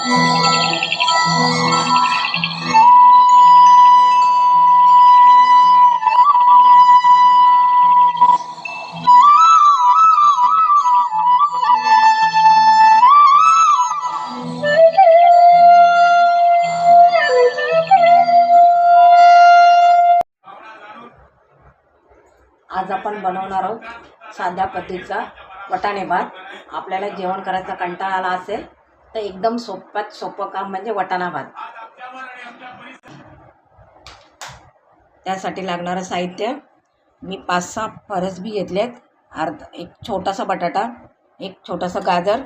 आज आपण बनवणार आहोत साध्या पद्धतीचा वाटाणे भात. आपल्याला जेवण करायचा कंटाळा आला असेल तर एकदम सोप्यात सोपं काम म्हणजे वाटाणा भात. त्यासाठी लागणारं साहित्य मी 5-6 फरसबी घेतलेत, एक छोटासा बटाटा, एक छोटासा गाजर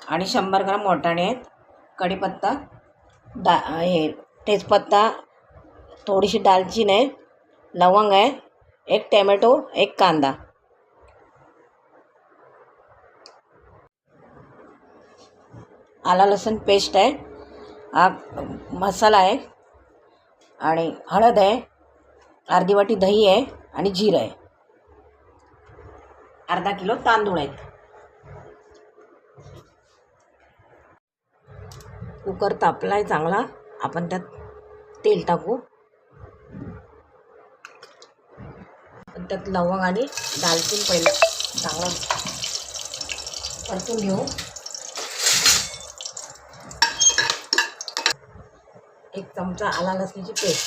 आणि 100 ग्राम वाटाणे आहेत, कढीपत्ता, तेजपत्ता, थोडीशी दालचीन आहे, लवंग आहे, एक टोमॅटो, एक कांदा. आला लसूण पेस्ट आहे, हा मसाला आहे आणि हळद आहे, अर्धी वाटी दही आहे आणि जिरं आहे, अर्धा किलो तांदूळ आहेत. कुकर तापला आहे चांगला, आपण त्यात तेल टाकू. त्यात लवंग आणि दालचीन पहिलं चांगलं परतून घेऊ. एक चमचा आला लसणाची पेस्ट.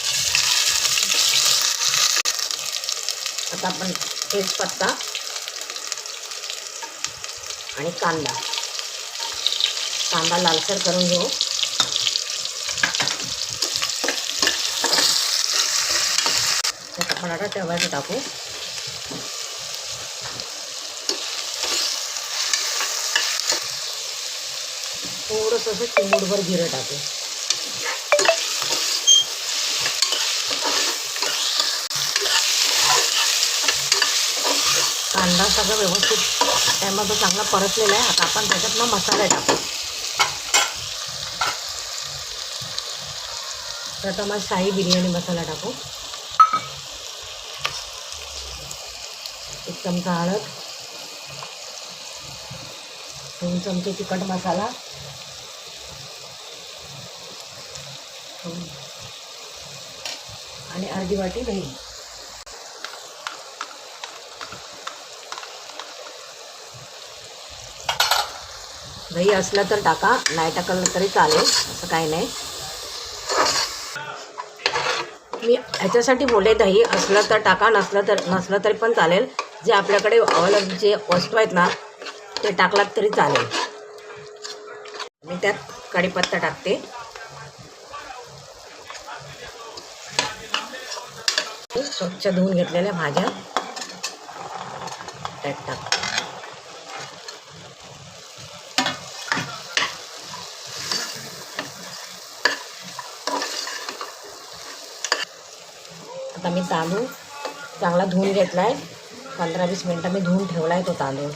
आता आपण तेजपत्ता आणि कांदा लालसर करून घेऊ. त्यात आपण आता टोमॅटो टाकू. थोडंसं असं चिमूटभर जिरं टाकू. कांदा सगळं व्यवस्थित त्यामध्ये चांगला परतलेला आहे. आता आपण त्याच्यात मग मसाले टाकू. प्रथम शाही बिर्याणी मसाला टाकू. 1 चमचा हळद, 2 चमचे तिखट मसाला, आणि अर्धी वाटी दही. दही असलं तर टाका, नाही टाकलं तरी चालेल, असं काही नाही. मी ह्याच्यासाठी बोलले दही असलं तर टाका, नसलं तरी पण चालेल. जे आपल्याकडे अवेलेबल जे वस्तू आहेत ना ते टाकलात तरी चालेल. मी त्यात कढीपत्ता टाकते. स्वच्छ धुवून घेतलेल्या भाज्या त्यात टाकते. आता मी तांदूळ चांगला धुवून घेतला आहे. 15-20 मिनटं मी धुवून ठेवला आहे तो तांदूळ.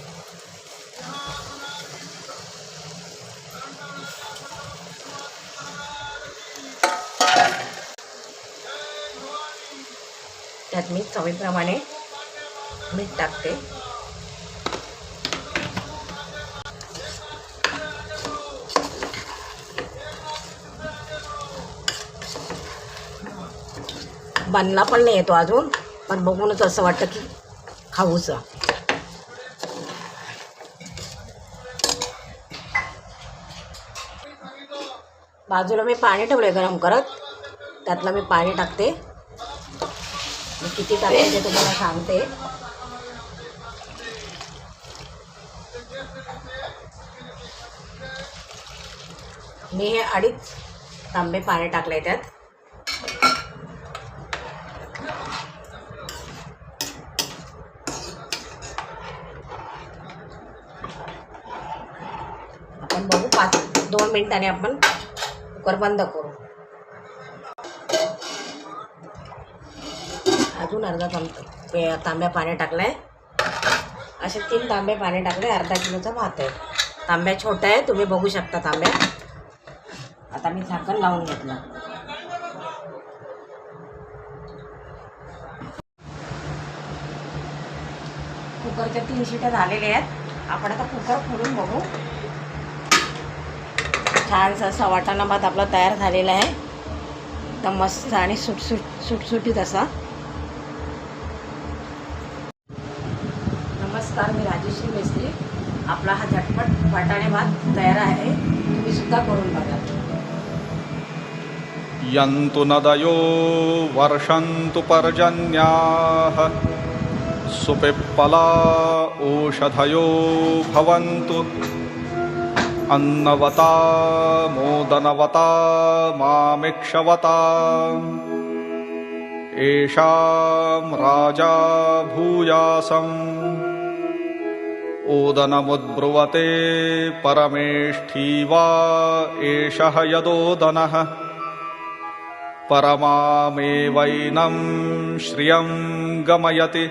त्यात मी चवीप्रमाणे मीठ टाकते. बनला पण नाही येतो अजून, पण बघूनच असं वाटतं की खाऊचं. बाजूला मी पाणी ठेवले गरम करत, त्यातलं मी पाणी टाकते. मी किती टाकते ते तुम्हाला सांगते. मी हे 2.5 तांबे पाणी टाकले त्यात. आपण बघू 2 मिनिटांनी आपण कुकर बंद करू. अजून अर्धा तांब्या पाणी टाकलं आहे. असे 3 तांबे पाणी टाकले. अर्धा किलोचा भात आहे. तांब्या छोटा आहे, तुम्ही बघू शकता तांब्या. आता मी झाकण लावून घेतलं. कुकरच्या 3 शिट्या झालेल्या आहेत. आपण आता कुकर खोलून बघू. छानसा असा वाटाणा भात आपला तयार झालेला आहे, एकदम मस्त आणि सुटसुटीत असा. नमस्कार, मी राजेश्री मेस्त्री. आपला हा झटपट वाटाणे भात तयार आहे, तुम्ही सुद्धा करून बघा. यन्तु नदयो वर्षन्तु पर्जन्याः सुपिप्पला ओषधयो भवन्तु. अन्नवता मोदनवता मामिक्षवता. येषां राजा भूयासम् ओदनमुद्ब्रुवते परमेष्ठी वा एषः यदोदनः. परमामेवैनं श्रियं गमयति.